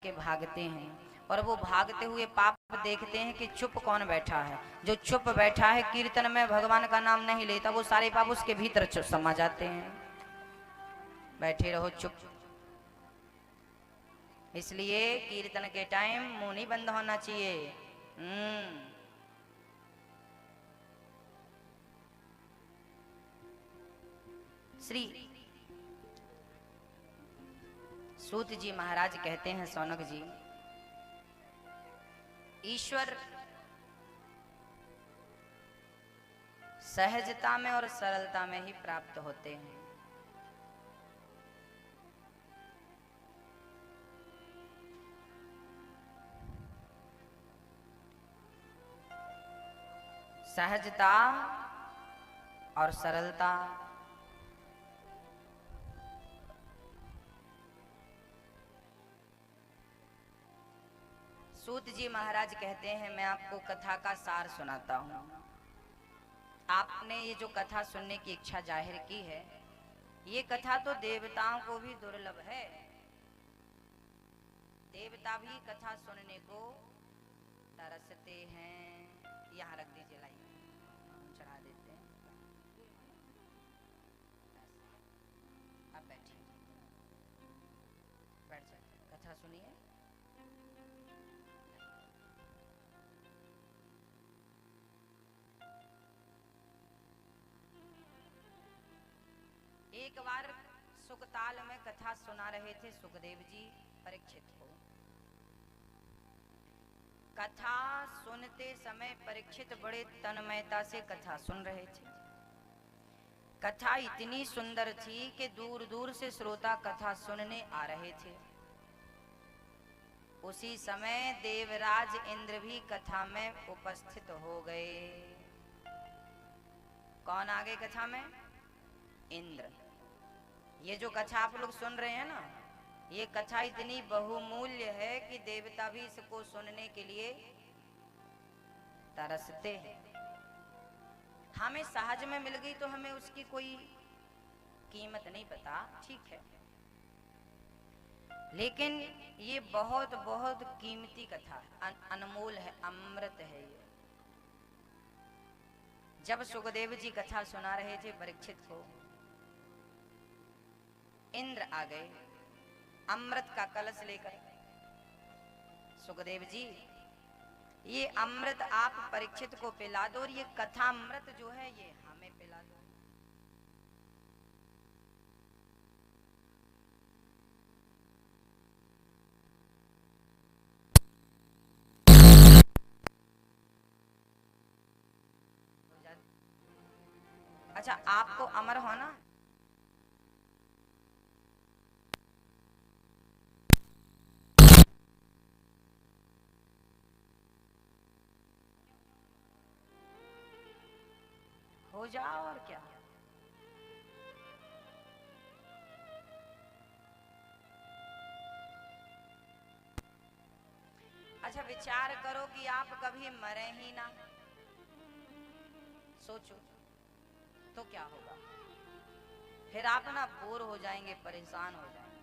के भागते हैं और वो भागते हुए पाप देखते हैं कि चुप कौन बैठा है। जो चुप बैठा है कीर्तन में भगवान का नाम नहीं लेता, वो सारे पाप उसके भीतर समा जाते हैं। बैठे रहो चुप। इसलिए कीर्तन के टाइम मुंह नहीं बंद होना चाहिए। श्री सूत जी महाराज कहते हैं, सौनक जी, ईश्वर सहजता में और सरलता में ही प्राप्त होते हैं। सहजता और सरलता सूत जी महाराज कहते हैं, मैं आपको कथा का सार सुनाता हूं। आपने ये जो कथा सुनने की इच्छा जाहिर की है, ये कथा तो देवताओं को भी दुर्लभ है। देवता भी कथा सुनने को तरसते हैं। यहाँ रख दीजिए, लाइए चढ़ा देते हैं। अब बैठिए, बैठ जाइए, कथा सुनिए। एक बार सुकताल में कथा सुना रहे थे सुखदेव जी परीक्षित को। कथा सुनते समय परीक्षित बड़े तन्मयता से कथा सुन रहे थे। कथा इतनी सुंदर थी कि दूर दूर से श्रोता कथा सुनने आ रहे थे। उसी समय देवराज इंद्र भी कथा में उपस्थित हो गए। कौन आ गए कथा में? इंद्र। ये जो कथा आप लोग सुन रहे हैं ना, ये कथा इतनी बहुमूल्य है कि देवता भी इसको सुनने के लिए तरसते हैं। हमें सहज में मिल गई तो हमें उसकी कोई कीमत नहीं पता, ठीक है, लेकिन ये बहुत बहुत कीमती कथा है, अनमोल है, अमृत है ये। जब सुखदेव जी कथा सुना रहे थे परीक्षित को, इंद्र आ गए अमृत का कलश लेकर। सुखदेव जी, ये अमृत आप परीक्षित को पिला दो और ये कथा अमृत जो है ये हमें पिला दो। अच्छा, आपको अमर होना, हो जाओ और क्या। अच्छा, विचार करो कि आप कभी मरे ही ना, सोचो तो क्या होगा। फिर आप ना बोर हो जाएंगे, परेशान हो जाएंगे।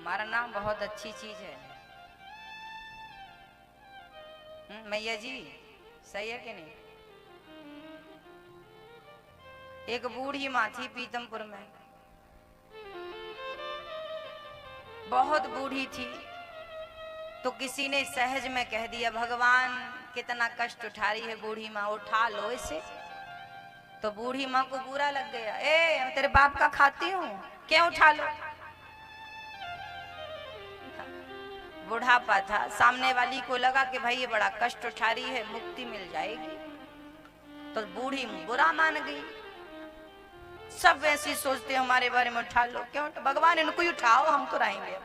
मरना बहुत अच्छी चीज है। मैया जी, सही है कि नहीं? एक बूढ़ी माँ थी पीतमपुर में, बहुत बूढ़ी थी। तो किसी ने सहज में कह दिया, भगवान कितना कष्ट उठा रही है बूढ़ी माँ, उठा लो इसे। तो बूढ़ी माँ को बुरा लग गया, ए मैं तेरे बाप का खाती हूँ, क्यों उठा लो। बुढ़ापा था, सामने वाली को लगा कि भाई ये बड़ा कष्ट उठा रही है, मुक्ति मिल जाएगी, तो बूढ़ी बुरा मान गई। सब वैसे सोचते हमारे बारे में, उठा लो क्यों, तो भगवान इनको ही उठाओ, हम तो रहेंगे।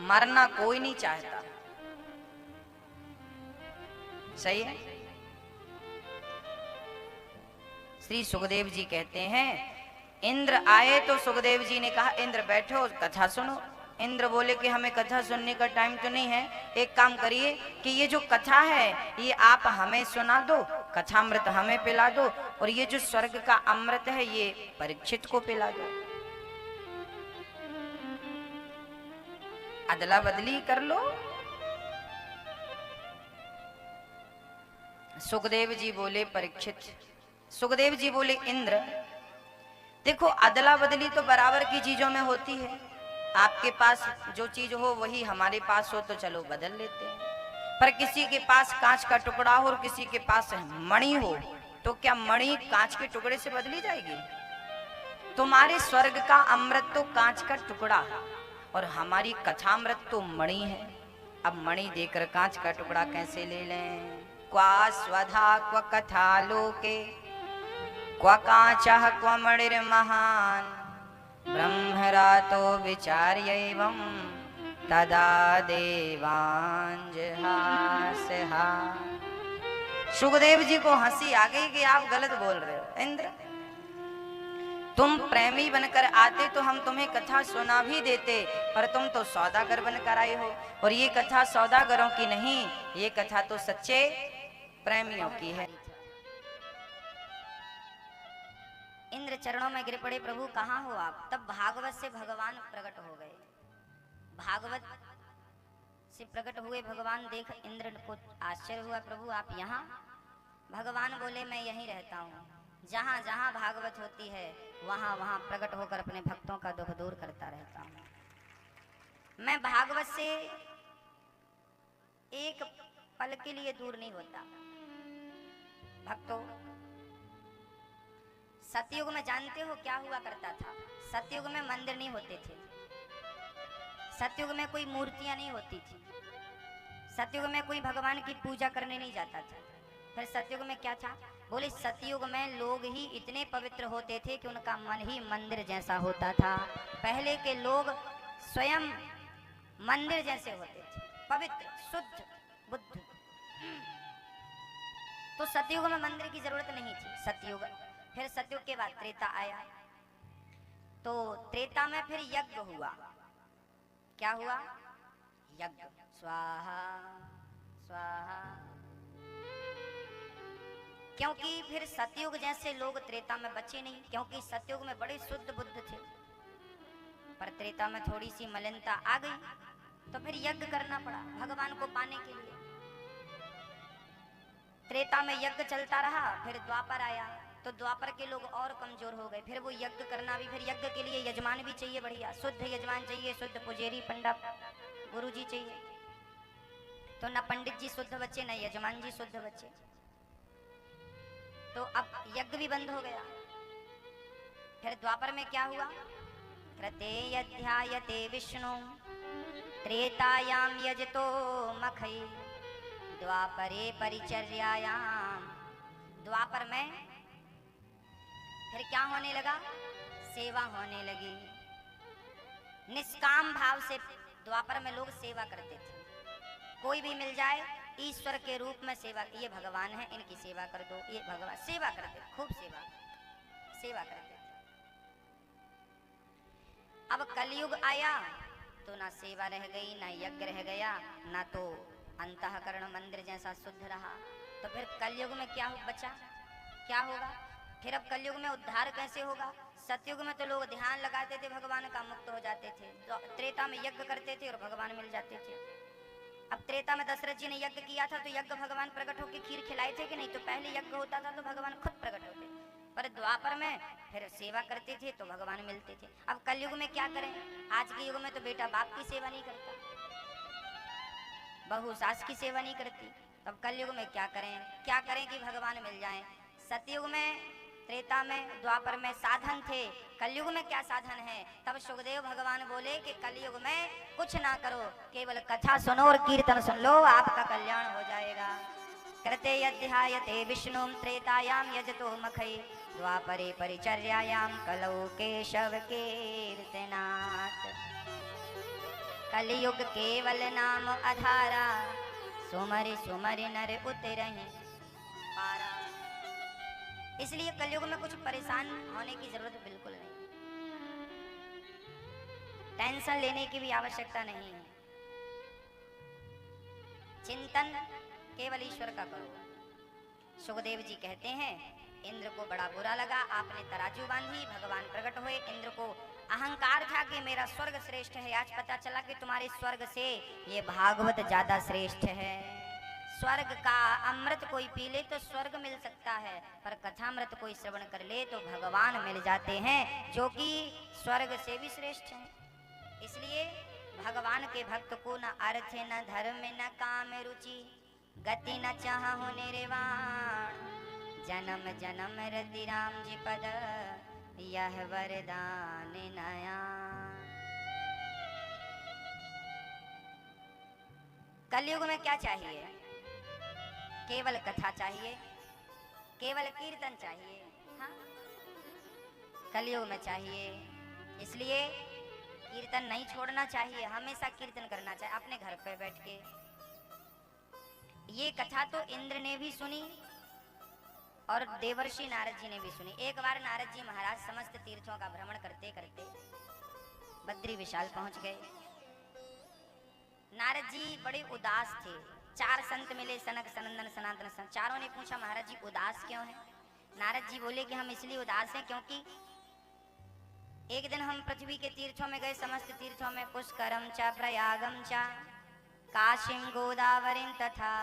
मरना कोई नहीं चाहता, सही है। श्री सुखदेव जी कहते हैं, इंद्र आए तो सुखदेव जी ने कहा, इंद्र बैठो कथा सुनो। इंद्र बोले कि हमें कथा सुनने का टाइम तो नहीं है, एक काम करिए कि ये जो कथा है ये आप हमें सुना दो, कथामृत हमें पिला दो और ये जो स्वर्ग का अमृत है ये परीक्षित को पिला दो। अदला बदली कर लो। सुखदेव जी बोले परीक्षित, सुखदेव जी बोले इंद्र, देखो अदला बदली तो बराबर की चीजों में होती है। आपके पास जो चीज हो वही हमारे पास हो तो चलो बदल लेते हैं, पर किसी के पास कांच का टुकड़ा हो और किसी के पास मणि हो तो क्या मणि कांच के टुकड़े से बदली जाएगी? तुम्हारे स्वर्ग का अमृत तो कांच का टुकड़ा और हमारी कथामृत तो मणि है। अब मणि देकर कांच का टुकड़ा कैसे ले लें? क्वा स्वधा क्व कथा लोके क्व कांचः क्व मणिर्महान् ब्रह्मरातो विचार्यैवं तदा देवांजहासहा। सुखदेव जी को हंसी आ गई कि आप गलत बोल रहे हो इंद्र, तुम प्रेमी बनकर आते तो हम तुम्हें कथा सुना भी देते, पर तुम तो सौदागर बनकर आए हो और ये कथा सौदागरों की नहीं, ये कथा तो सच्चे प्रेमियों की है। इंद्र चरणों में गिर पड़े, प्रभु कहाँ हो आप? तब भागवत से भगवान प्रकट हो गए। भागवत से प्रकट हुए भगवान देख इंद्र को आश्चर्य हुआ, प्रभु आप यहाँ? भगवान बोले मैं यहीं रहता हूँ, जहाँ जहाँ भागवत होती है वहाँ वहाँ प्रकट होकर अपने भक्तों का दुख दूर करता रहता हूँ। मैं भागवत से एक पल के लिए दूर नहीं होता। भक्तों, सतयुग में जानते हो क्या हुआ करता था? सतयुग में मंदिर नहीं होते थे, सतयुग में कोई मूर्तियां नहीं होती थी, सतयुग में कोई भगवान की पूजा करने नहीं जाता था। फिर सतयुग में क्या था? बोले सतयुग में लोग ही इतने पवित्र होते थे कि उनका मन ही मंदिर जैसा होता था। पहले के लोग स्वयं मंदिर जैसे होते थे, पवित्र शुद्ध बुद्ध। तो सतयुग में मंदिर की जरूरत नहीं थी। सतयुग, फिर सतयुग के बाद त्रेता आया, तो त्रेता में फिर यज्ञ हुआ। क्या हुआ? यज्ञ। स्वाहा स्वाहा। क्योंकि फिर सतयुग जैसे लोग त्रेता में बचे नहीं, क्योंकि सतयुग में बड़े शुद्ध बुद्ध थे, पर त्रेता में थोड़ी सी मलिनता आ गई, तो फिर यज्ञ करना पड़ा भगवान को पाने के लिए। त्रेता में यज्ञ चलता रहा, फिर द्वापर आया, तो द्वापर के लोग और कमजोर हो गए। फिर वो यज्ञ करना भी, फिर यज्ञ के लिए यजमान भी चाहिए, बढ़िया शुद्ध यजमान चाहिए, शुद्ध पुजेरी पंडा गुरु जी चाहिए। तो न पंडित जी शुद्ध बच्चे, न यजमान जी शुद्ध बच्चे, तो अब यज्ञ भी बंद हो गया। फिर द्वापर में क्या हुआ? कृते यध्यायते विष्णु त्रेतायां यजतो मखै द्वापरे परिचर्यायाम। द्वापर में फिर क्या होने लगा? सेवा होने लगी। निष्काम भाव से द्वापर में लोग सेवा करते थे। कोई भी मिल जाए ईश्वर के रूप में सेवा, ये भगवान है इनकी सेवा कर दो, ये भगवान, सेवा करते, खूब सेवा करते। अब कलयुग आया तो ना सेवा रह गई, ना यज्ञ रह गया, ना तो अंतःकरण मंदिर जैसा शुद्ध रहा। तो फिर कलयुग में क्या बचा? क्या होगा? फिर अब कलयुग में उद्धार कैसे होगा? सतयुग में तो लोग ध्यान लगाते थे, भगवान का मुक्त हो जाते थे। त्रेता में यज्ञ करते थे और भगवान मिल जाते थे। अब त्रेता में दशरथ जी ने यज्ञ किया था, तो यज्ञ भगवान प्रकट होकर खीर खिलाए थे कि नहीं? तो पहले यज्ञ होता था तो भगवान खुद प्रकट होते, पर द्वापर में फिर सेवा करते थे तो भगवान मिलते थे। अब कलयुग में क्या करें? आज के युग में तो बेटा बाप की सेवा नहीं करता, बहू सास की सेवा नहीं करती, तब कलयुग में क्या करें? क्या करें कि भगवान मिल जाएं? सतयुग में, त्रेता में, द्वापर में साधन थे, कलयुग में क्या साधन है? तब सुखदेव भगवान बोले कि कलयुग में कुछ ना करो, केवल कथा सुनो और कीर्तन सुन लो, आपका कल्याण हो जाएगा। कृते यध्यायते विष्णु त्रेतायां यजतो मखै द्वापरे परिचर्यायां कलौ केशव कीर्तनात्। कलयुग केवल नाम आधारा सुमरि सुमरि नर उतरहि पारा। इसलिए कलयुग में कुछ परेशान होने की जरूरत बिल्कुल नहीं, टेंशन लेने की भी आवश्यकता नहीं है। चिंतन केवल ईश्वर का करो, सुखदेव जी कहते हैं इंद्र को बड़ा बुरा लगा, आपने तराजू बांधी, भगवान प्रकट हुए। इंद्र को अहंकार था कि मेरा स्वर्ग श्रेष्ठ है, आज पता चला कि तुम्हारे स्वर्ग से ये भागवत ज्यादा श्रेष्ठ है। स्वर्ग का अमृत कोई पी ले तो स्वर्ग मिल सकता है, पर कथामृत कोई श्रवण कर ले तो भगवान मिल जाते हैं, जो कि स्वर्ग से भी श्रेष्ठ हैं। इसलिए भगवान के भक्त को न अर्थ न धर्म न काम रुचि, गति न चाहु निर्वाण, जन्म जन्म रति राम जी पद, यह वरदान नया। कलयुग में क्या चाहिए? केवल कथा चाहिए, केवल कीर्तन चाहिए। हाँ, कलयुग में चाहिए, इसलिए कीर्तन नहीं छोड़ना चाहिए, हमेशा कीर्तन करना चाहिए अपने घर पे बैठ के। ये कथा तो इंद्र ने भी सुनी और देवर्षि नारद जी ने भी सुनी। एक बार नारद जी महाराज समस्त तीर्थों का भ्रमण करते करते बद्री विशाल पहुंच गए। नारद जी बड़े उदास थे। चार संत मिले, सनक सनंदन सनातन संत। चारों ने पूछा महाराज जी उदास क्यों हैं? नारद जी बोले कि हम इसलिए उदास हैं क्योंकि एक दिन हम पृथ्वी के तीर्थों में गए, समस्त तीर्थों में, पुष्करम च प्रयागम च काशीम गोदावरीम तथा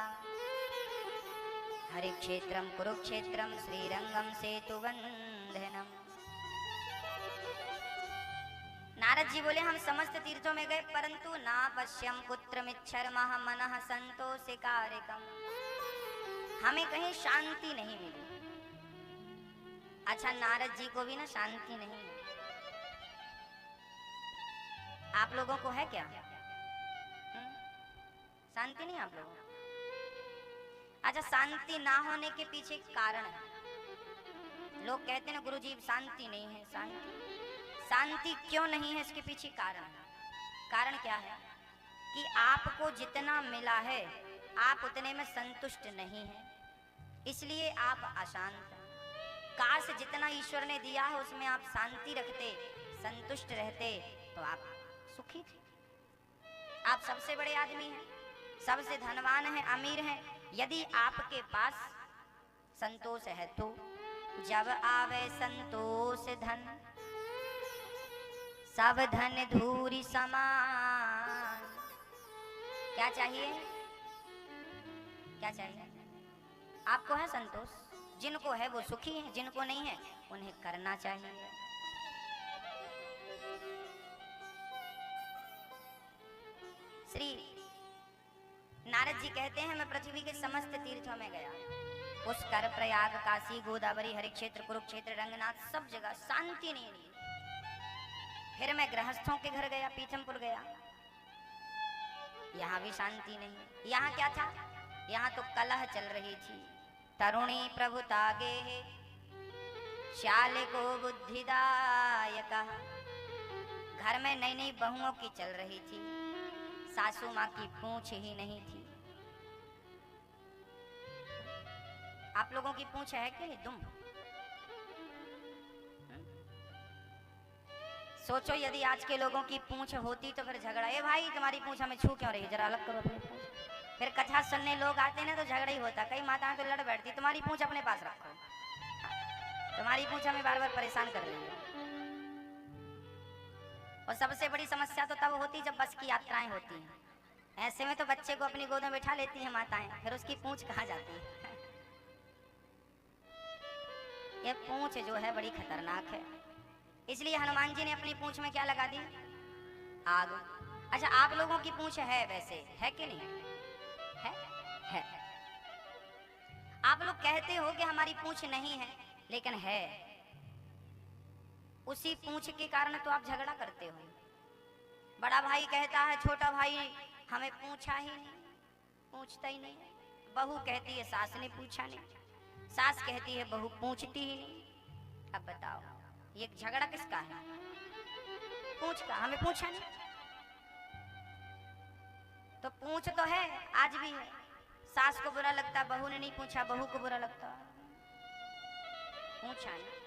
हरिक्षेत्रम कुरुक्षेत्रम श्रीरंगम सेतुबंधनम। नारद जी बोले हम समस्त तीर्थों में गए, परंतु ना पश्यम पुत्रमिच्छर्मः मनः संतोषिकारकम, हमें कहीं शांति नहीं मिली। अच्छा, नारद जी को भी ना शांति नहीं मिली। आप लोगों को है क्या शांति? नहीं आप लोगों को? अच्छा, शांति ना होने के पीछे कारण है। लोग कहते हैं ना गुरुजी शांति नहीं है, शांति क्यों नहीं है, इसके पीछे कारण है। कारण क्या है कि आपको जितना मिला है आप उतने में संतुष्ट नहीं हैं, इसलिए आप अशांत हैं। काश जितना ईश्वर ने दिया है उसमें आप शांति रखते, संतुष्ट रहते, तो आप सुखी थे। आप सबसे बड़े आदमी हैं, सबसे धनवान हैं, अमीर हैं। यदि आपके पास संतोष है तो जब आवे संतोष धन, सब धन धूरी समान। क्या चाहिए? क्या चाहिए? आपको है संतोष? जिनको है वो सुखी हैं, जिनको नहीं है उन्हें करना चाहिए। श्री नारद जी कहते हैं मैं पृथ्वी के समस्त तीर्थों में गया, पुष्कर, प्रयाग, काशी, गोदावरी, हरिक्षेत्र, कुरुक्षेत्र, रंगनाथ, सब जगह शांति नहीं मिली। फिर मैं गृहस्थों के घर गया, पीथमपुर गया, यहाँ भी शांति नहीं। यहाँ क्या था? यहाँ तो कलह चल रही थी। तरुणी प्रभु तागे श्याल को बुद्धिदायक। घर में नई नई बहुओं की चल रही थी, सासू माँ की पूंछ ही नहीं थी। आप लोगों की पूंछ है कि नहीं? तुम सोचो यदि आज के लोगों की पूंछ होती तो फिर झगड़ा, ए भाई तुम्हारी पूंछ हमें छू क्यों रही, जरा अलग करो अपनी पूंछ। फिर कथा सुनने लोग आते ना तो झगड़ा ही होता। कई माताएं तो लड़ बैठती, तुम्हारी पूंछ अपने पास रखो, तुम्हारी पूंछ हमें बार बार परेशान कर रही है। और सबसे बड़ी समस्या तो तब होती जब बस की यात्राएं होती हैं। ऐसे में तो बच्चे को अपनी गोद में बिठा लेती हैं माताएं, फिर उसकी पूंछ कहाँ जाती है? ये पूंछ जो है बड़ी खतरनाक है। इसलिए हनुमान जी ने अपनी पूंछ में क्या लगा दी? आग। अच्छा, आप लोगों की पूंछ है वैसे, है कि नहीं? है। आप लोग कहते हो कि हमारी पूंछ नहीं है, लेकिन है। उसी पूंछ के कारण तो आप झगड़ा करते हो। बड़ा भाई कहता है छोटा भाई हमें पूछा ही नहीं, पूछता ही नहीं। बहू कहती है सास ने पूछा नहीं, सास कहती है बहू पूछती ही नहीं। अब बताओ ये झगड़ा किसका है? पूछ का, हमें पूछा नहीं। तो पूछ तो है, आज भी है। सास को बुरा लगता बहू ने नहीं पूछा, बहू को बुरा लगता पूछा नहीं।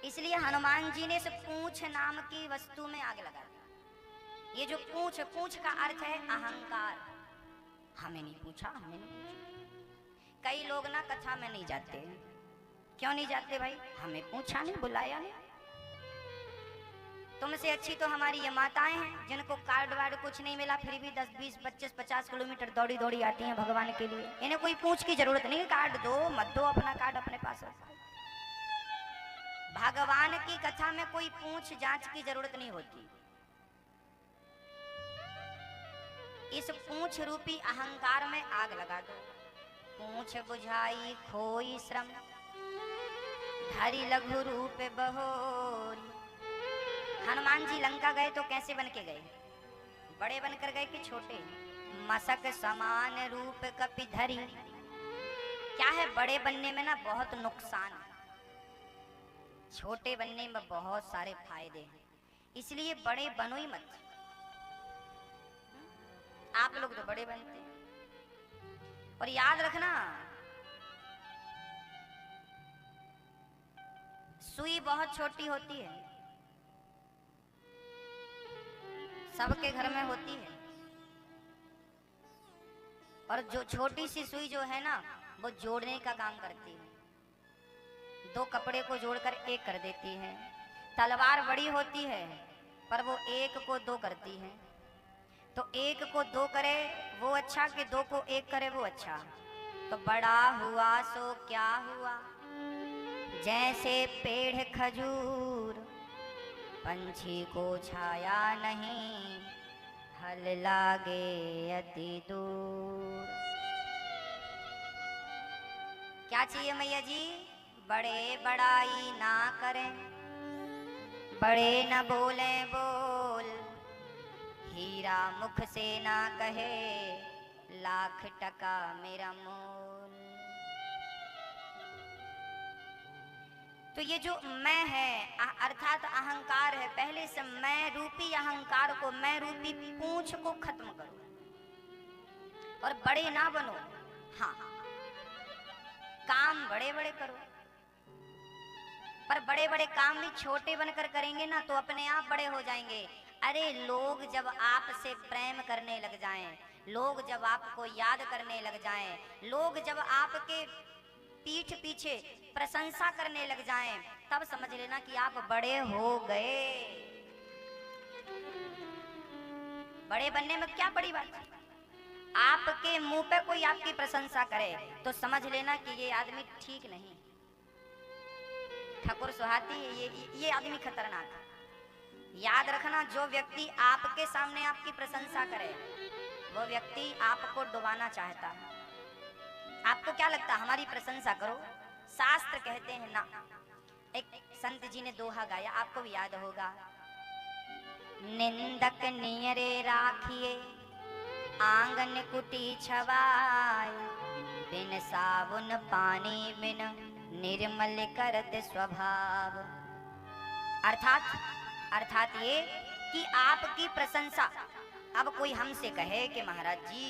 इसलिए हनुमान जी ने इस पूछ नाम की वस्तु में आग लगा दी। ये जो पूछ, पूछ का अर्थ है अहंकार। हमें नहीं पूछा, हमें नहीं पूछा। कई लोग ना कथा में नहीं जाते। क्यों नहीं जाते भाई? हमें पूछा नहीं, बुलाया नहीं। तुमसे अच्छी तो हमारी ये माताएं हैं जिनको कार्ड वार्ड कुछ नहीं मिला, फिर भी 10, 20, 25, 50 किलोमीटर दौड़ी दौड़ी आती हैं भगवान के लिए। इन्हें कोई पूछ की जरूरत नहीं, कार्ड दो मत दो, अपना कार्ड अपने पास रखो। भगवान की कथा में कोई पूछ जांच की जरूरत नहीं होती। इस पूछ रूपी अहंकार में आग लगा दो। पूछ बुझाई खोई श्रम, धरि लघु रूप बहोरी। हनुमान जी लंका गए तो कैसे बन के गए? बड़े बनकर गए कि छोटे? मसक समान रूप कपि धरी। क्या है, बड़े बनने में ना बहुत नुकसान है, छोटे बनने में बहुत सारे फायदे हैं। इसलिए बड़े बनो ही मत। आप लोग तो बड़े बनते हैं। और याद रखना, सुई बहुत छोटी होती है, सबके घर में होती है। और जो छोटी सी सुई जो है ना, वो जोड़ने का काम करती है। दो कपड़े को जोड़कर एक कर देती है। तलवार बड़ी होती है पर वो एक को दो करती है। तो एक को दो करे वो अच्छा, कि दो को एक करे वो अच्छा? तो बड़ा हुआ सो क्या हुआ, जैसे पेड़ खजूर, पंछी को छाया नहीं, हल लागे अति दूर। क्या चाहिए मैया जी? बड़े बड़ाई ना करें, बड़े न बोले बोल, हीरा मुख से ना कहे, लाख टका मेरा मोल। तो ये जो मैं है अर्थात अहंकार है, पहले से मैं रूपी अहंकार को, मैं रूपी पूंछ को खत्म करो और बड़े ना बनो। हाँ, काम बड़े बड़े करो, पर बड़े बड़े काम भी छोटे बनकर करेंगे ना तो अपने आप बड़े हो जाएंगे। अरे लोग जब आपसे प्रेम करने लग जाएं, लोग जब आपको याद करने लग जाएं, लोग जब आपके पीठ पीछे प्रशंसा करने लग जाएं, तब समझ लेना कि आप बड़े हो गए। बड़े बनने में क्या बड़ी बात है? आपके मुंह पे कोई आपकी प्रशंसा करे तो समझ लेना कि ये आदमी ठीक नहीं, ठाकुर सुहाती, ये आदमी खतरनाक है। याद रखना, जो व्यक्ति आपके सामने आपकी प्रशंसा करे वो व्यक्ति आपको डुबाना चाहता है। आपको क्या लगता है हमारी प्रशंसा करो? शास्त्र कहते हैं ना। एक संत जी ने दोहा गाया, आपको भी याद होगा। निंदक नियरे राखिए, आंगन कुटी छवाय, बिन साबुन पानी बिन निर्मल करत स्वभाव। अर्थात ये कि आपकी प्रशंसा, अब कोई हमसे कहे कि महाराज जी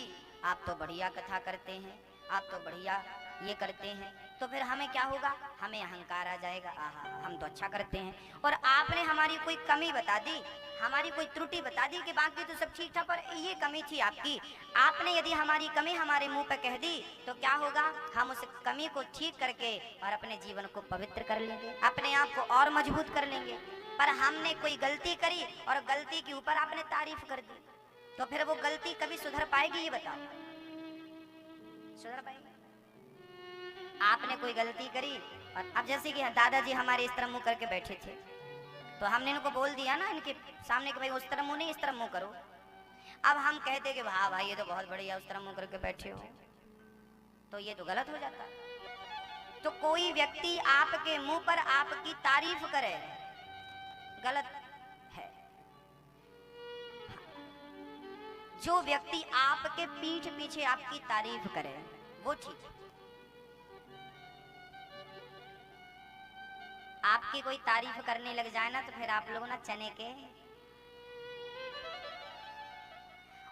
आप तो बढ़िया कथा करते हैं, आप तो बढ़िया ये करते हैं, तो फिर हमें क्या होगा? हमें अहंकार आ जाएगा, आहा हम तो अच्छा करते हैं। और आपने हमारी कोई कमी बता दी, हमारी कोई त्रुटि बता दी कि बाकी तो सब ठीक था पर ये कमी थी आपकी, आपने यदि हमारी कमी हमारे मुंह पर कह दी तो क्या होगा? हम उस कमी को ठीक करके और अपने जीवन को पवित्र कर लेंगे, अपने आप को और मजबूत कर लेंगे। पर हमने कोई गलती करी और गलती के ऊपर आपने तारीफ कर दी, तो फिर वो गलती कभी सुधर पाएगी? ये बताओ, सुधर पाएगी? आपने कोई गलती करी और अब जैसे कि दादाजी हमारे इस तरह मुंह करके बैठे थे तो हमने इनको बोल दिया ना इनके सामने कि भाई उस तरह मुंह नहीं, इस तरह मुंह करो। अब हम कहते कि वाह भाई ये तो बहुत बढ़िया उस तरह मुंह करके बैठे हो, तो ये तो गलत हो जाता। तो कोई व्यक्ति आपके मुंह पर आपकी तारीफ करे, गलत है। जो व्यक्ति आपके पीठ पीछे आपकी तारीफ करे वो ठीक है। आपकी कोई तारीफ करने लग जाए ना तो फिर आप लोग ना चने के,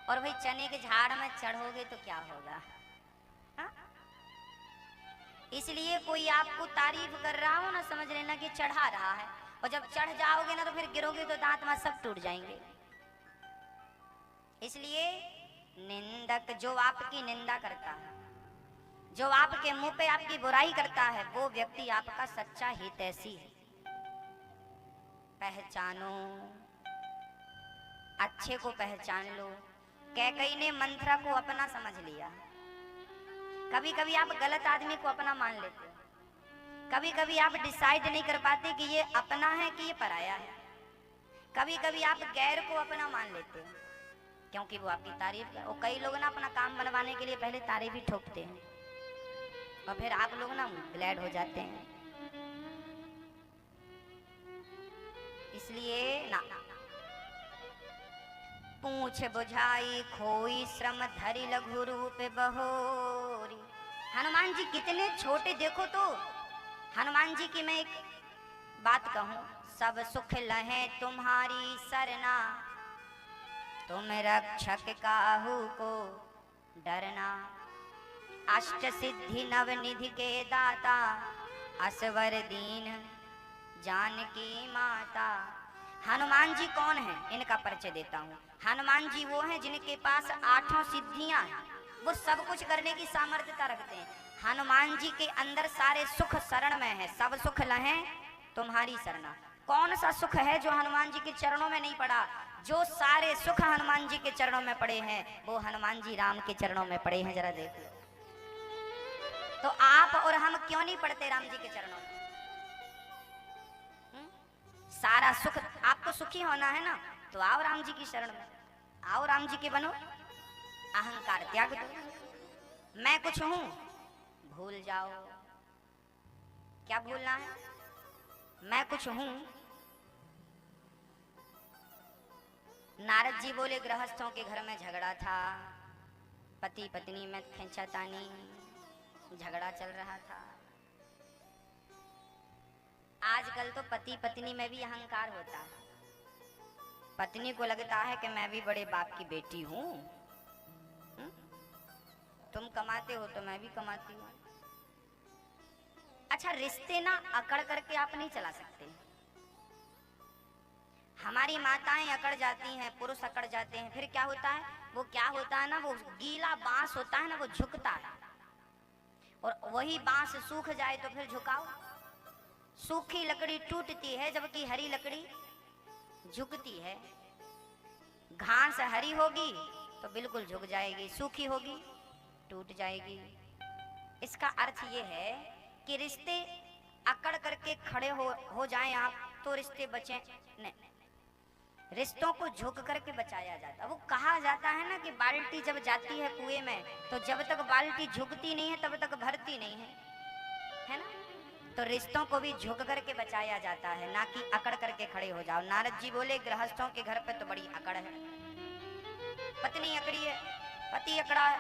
और भाई चने के झाड़ में चढ़ोगे तो क्या होगा? हा? इसलिए कोई आपको तारीफ कर रहा हो ना, समझ लेना कि चढ़ा रहा है, और जब चढ़ जाओगे ना तो फिर गिरोगे तो दांत में सब टूट जाएंगे। इसलिए निंदक, जो आपकी निंदा करता है, जो आपके मुंह पे आपकी बुराई करता है वो व्यक्ति आपका सच्चा हितैषी है। पहचानो, अच्छे को पहचान लो। कैकई ने मंथरा को अपना समझ लिया। कभी कभी आप गलत आदमी को अपना मान लेते हो, कभी कभी आप डिसाइड नहीं कर पाते कि ये अपना है कि ये पराया है। कभी कभी आप गैर को अपना मान लेते हो क्योंकि वो आपकी तारीफ कर। और कई लोग ना अपना काम बनवाने के लिए पहले तारीफ ही ठोकते हैं और फिर आप लोग ना ग्लैड हो जाते हैं। इसलिए ना पूछ बुझाई खोई श्रम धरि लघु रूप बहोरी। हनुमान जी कितने छोटे, देखो तो हनुमान जी की मैं एक बात कहूं, सब सुख लहे तुम्हारी सरना, तुम रक्षक काहू को डरना। अष्ट सिद्धि नव निधि के दाता, असवर दीन जानकी माता। हनुमान जी कौन है, इनका परिचय देता हूँ। हनुमान जी वो हैं जिनके पास 8 सिद्धियां हैं, वो सब कुछ करने की सामर्थ्यता रखते हैं। हनुमान जी के अंदर सारे सुख शरण में है। सब सुख लहे तुम्हारी शरणा। कौन सा सुख है जो हनुमान जी के चरणों में नहीं पड़ा? जो सारे सुख हनुमान जी के चरणों में पड़े हैं वो हनुमान जी राम के चरणों में पड़े हैं। जरा देख लो तो आप और हम क्यों नहीं पढ़ते राम जी के चरणों में? सारा सुख, आपको सुखी होना है ना, तो आओ राम जी की शरण में, आओ राम जी के बनो। अहंकार त्याग दो। मैं कुछ हूं भूल जाओ। क्या भूलना है? मैं कुछ हूं। नारद जी बोले गृहस्थों के घर में झगड़ा था, पति पत्नी में खींचातानी झगड़ा चल रहा था। आजकल तो पति पत्नी में भी अहंकार होता है। पत्नी को लगता है कि मैं भी बड़े बाप की बेटी हूं, तुम कमाते हो तो मैं भी कमाती हूं। अच्छा, रिश्ते ना अकड़ करके आप नहीं चला सकते। हमारी माताएं अकड़ जाती हैं, पुरुष अकड़ जाते हैं, फिर क्या होता है? वो क्या होता है ना, वो गीला बांस होता है ना, वो झुकता है। और वही बांस सूख जाए तो फिर झुकाओ। सूखी लकड़ी टूटती है जबकि हरी लकड़ी झुकती है। घास हरी होगी तो बिल्कुल झुक जाएगी, सूखी होगी टूट जाएगी। इसका अर्थ ये है कि रिश्ते अकड़ करके खड़े हो जाएं आप तो रिश्ते बचे नहीं। रिश्तों को झुक करके बचाया जाता। वो कहा जाता है ना कि बाल्टी जब जाती है कुएं में तो जब तक बाल्टी झुकती नहीं है तब तक भरती नहीं है ना? तो रिश्तों को भी झुक करके बचाया जाता है, ना कि अकड़ करके खड़े हो जाओ। नारद जी बोले गृहस्थों के घर पे तो बड़ी अकड़ है। पत्नी अकड़ी है, पति अकड़ा है,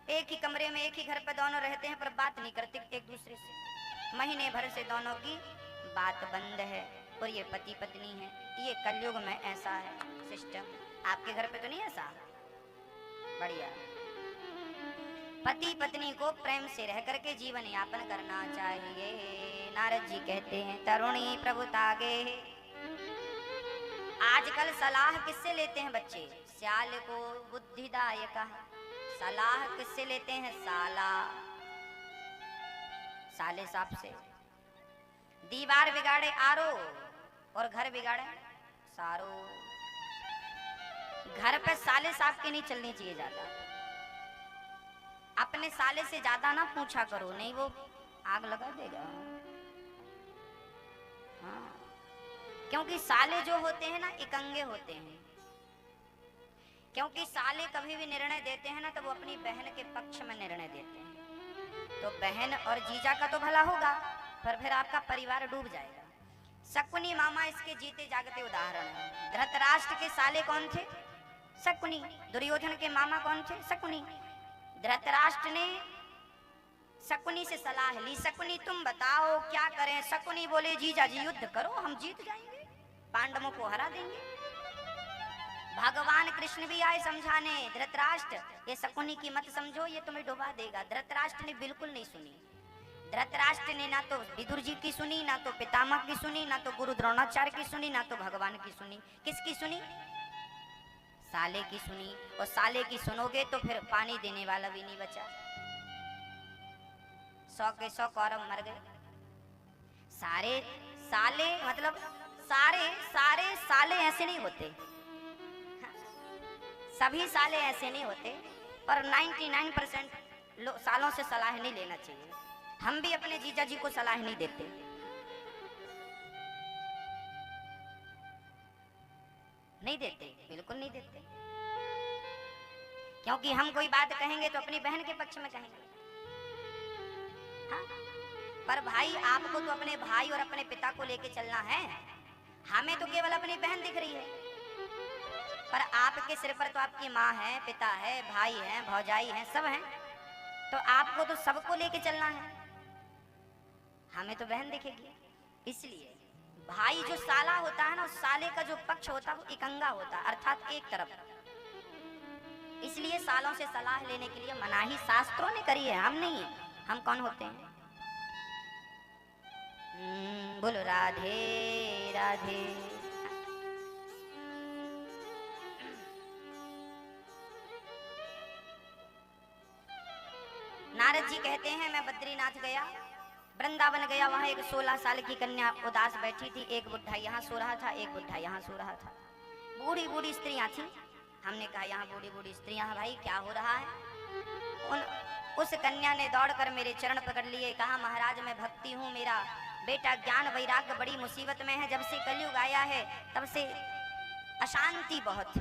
एक ही कमरे में एक ही घर पे दोनों रहते हैं पर बात नहीं करते एक दूसरे से। महीने भर से दोनों की बात बंद है और ये पति पत्नी है। ये कलयुग में ऐसा है सिस्टम। आपके घर पे तो नहीं ऐसा? बढ़िया। पति पत्नी को प्रेम से रह करके जीवन यापन करना चाहिए। नारद जी कहते हैं तरुणी प्रभु तागे। आजकल सलाह किससे लेते हैं बच्चे? स्याल को बुद्धिदायक। सलाह किससे लेते हैं? साले साहब से। दीवार बिगाड़े आरो और घर बिगाड़े सारो। घर पे साले साहब की नहीं चलनी चाहिए ज्यादा। अपने साले से ज्यादा ना पूछा करो, नहीं वो आग लगा देगा। हाँ, क्योंकि साले जो होते हैं ना इकंगे होते हैं। क्योंकि साले कभी भी निर्णय देते हैं ना तो वो अपनी बहन के पक्ष में निर्णय देते हैं। तो बहन और जीजा का तो भला होगा पर फिर आपका परिवार डूब जाएगा। शकुनी मामा इसके जीते जागते उदाहरण है। धृतराष्ट्र के साले कौन थे? शकुनी। दुर्योधन के मामा कौन थे? शकुनी। धृतराष्ट्र ने शकुनी से सलाह ली, शकुनी तुम बताओ क्या करें? शकुनी बोले जीजा जी युद्ध करो, हम जीत जाएंगे, पांडवों को हरा देंगे। भगवान कृष्ण भी आए समझाने, धृतराष्ट्र ये शकुनी की मत समझो, ये तुम्हें डुबा देगा। धृतराष्ट्र ने बिल्कुल नहीं सुनी। धृतराष्ट्र ने ना तो विदुर जी की सुनी, ना तो पितामह की सुनी, ना तो गुरु द्रोणाचार्य की सुनी, ना तो भगवान की सुनी। किसकी सुनी? साले की सुनी। और साले की सुनोगे तो फिर पानी देने वाला भी नहीं बचा। 100 के 100 कौरव मर गए। सारे साले मतलब सारे साले ऐसे नहीं होते, सभी साले ऐसे नहीं होते, पर 99% सालों से सलाह नहीं लेना चाहिए। हम भी अपने जीजा जी को सलाह नहीं देते। नहीं देते, बिल्कुल नहीं देते, क्योंकि हम कोई बात कहेंगे तो अपनी बहन के पक्ष में कहेंगे। हाँ? पर भाई आपको तो अपने भाई और अपने पिता को लेके चलना है, हमें तो केवल अपनी बहन दिख रही है, पर आपके सिर पर तो आपकी माँ है, पिता है, भाई है, भौजाई है, सब हैं, तो आपको तो सबको लेके चलना है, हमें तो बहन दिखेगी। इसलिए भाई जो साला होता है ना, उस साले का जो पक्ष होता है वो इकंगा होता है, अर्थात एक तरफ। इसलिए सालों से सलाह लेने के लिए मनाही शास्त्रों ने करी है, हम नहीं, हम कौन होते हैं। बोलो राधे राधे। नारद जी कहते हैं मैं बद्रीनाथ गया, वृंदावन गया, वहां एक 16 साल की कन्या उदास बैठी थी, एक बुढ़ा यहाँ सो रहा था, एक बुढ़ा यहाँ सो रहा था, बूढ़ी बूढ़ी स्त्रियां थी। हमने कहा यहाँ बूढ़ी बूढ़ी स्त्रियां हैं, भाई क्या हो रहा है। उस कन्या ने दौड़कर मेरे चरण पकड़ लिए, कहा महाराज मैं भक्ति हूँ, मेरा बेटा ज्ञान वैराग्य बड़ी मुसीबत में है, जब से कलयुग आया है तब से अशांति बहुत,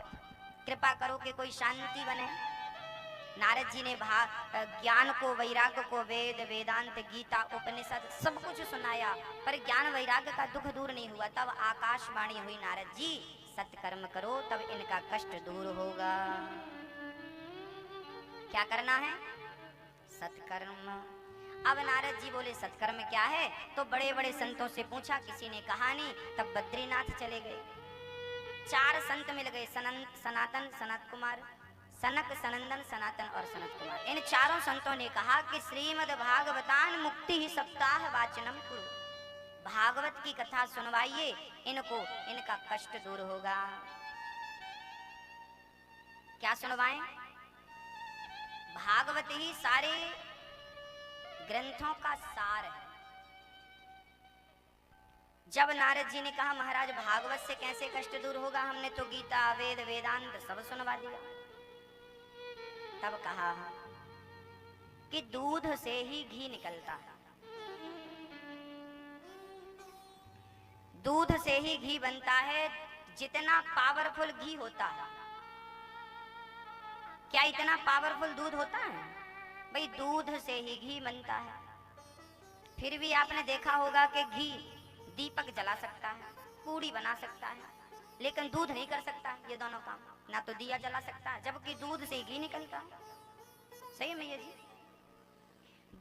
कृपा करो कि कोई शांति बने। नारद जी ने ज्ञान को वैराग्य को वेद वेदांत गीता उपनिषद सब कुछ सुनाया, पर ज्ञान वैराग्य का दुख दूर नहीं हुआ। तब आकाशवाणी हुई, नारद जी सत्कर्म करो तब इनका कष्ट दूर होगा। क्या करना है? सत्कर्म। अब नारद जी बोले सत्कर्म क्या है, तो बड़े बड़े संतों से पूछा, किसी ने कहा नहीं। तब बद्रीनाथ चले गए, 4 संत मिल गए, सनातन, सनत कुमार, सनक, सनंदन, सनातन और सनत कुमार। इन चारों संतों ने कहा कि श्रीमद् भागवतान मुक्ति ही सप्ताह वाचनम कुरु, भागवत की कथा सुनवाइए इनको, इनका कष्ट दूर होगा। क्या सुनवाएं? भागवत ही सारे ग्रंथों का सार है। जब नारद जी ने कहा महाराज भागवत से कैसे कष्ट दूर होगा, हमने तो गीता वेद वेदांत सब सुनवा दिया। तब कहा कि दूध से ही घी निकलता है, दूध से ही घी बनता है। जितना पावरफुल घी होता है, क्या इतना पावरफुल दूध होता है? भाई दूध से ही घी बनता है। फिर भी आपने देखा होगा कि घी दीपक जला सकता है, पूड़ी बना सकता है, लेकिन दूध नहीं कर सकता ये दोनों काम। ना तो दिया जला सकता है, जबकि दूध से घी निकलता है। सही में ये जी,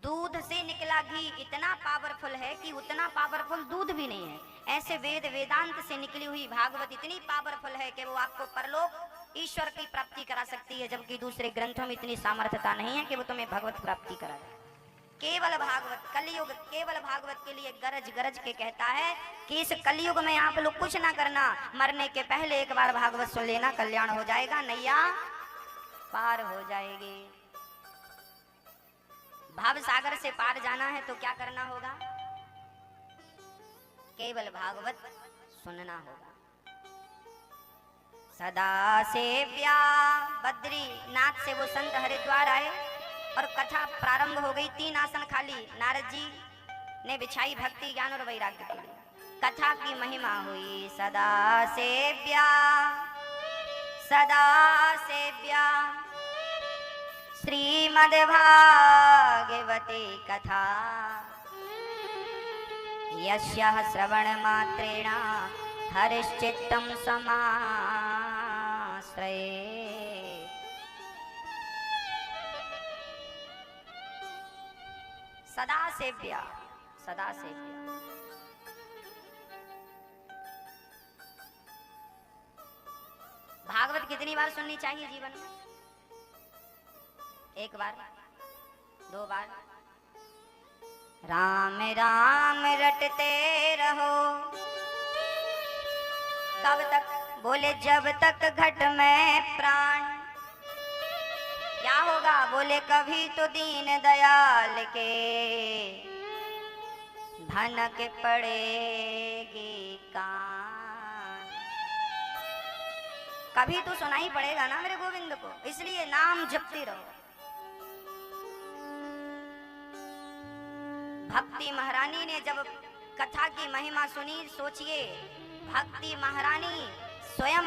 दूध से निकला घी इतना पावरफुल है कि उतना पावरफुल दूध भी नहीं है। ऐसे वेद वेदांत से निकली हुई भागवत इतनी पावरफुल है कि वो आपको परलोक ईश्वर की प्राप्ति करा सकती है, जबकि दूसरे ग्रंथों में इतनी सामर्थ्यता नहीं है कि वो तुम्हें भगवत प्राप्ति कराए। केवल भागवत, कलयुग केवल भागवत के लिए गरज गरज के कहता है कि इस कलयुग में आप लोग कुछ ना करना, मरने के पहले एक बार भागवत सुन लेना, कल्याण हो जाएगा, नैया पार हो जाएगी। भाव सागर से पार जाना है तो क्या करना होगा? केवल भागवत सुनना होगा। सदा सेव्या, बद्रीनाथ से वो संत हरिद्वार आए और कथा प्रारंभ हो गई। 3 आसन खाली नारद जी ने बिछाई भक्ति ज्ञान और वैराग्य के लिए। कथा की महिमा हुई सदा सेव्या, सदा सेव्या श्रीमद् भागवते कथा, यस्याः श्रवण मात्रेण हरिश्चित्तं समाश्रये। सदा सेव्या, सदा सेव्या। भागवत कितनी बार सुननी चाहिए जीवन में? 1 बार, 2 बार। राम राम रटते रहो कब तक? बोले जब तक घट में प्राण, क्या होगा? बोले कभी तो दीन दयाल के भनक पड़ेगी कान। कभी तो सुनाई पड़ेगा ना मेरे गोविंद को, इसलिए नाम जपते रहो। भक्ति महारानी ने जब कथा की महिमा सुनी, सोचिए भक्ति महारानी स्वयं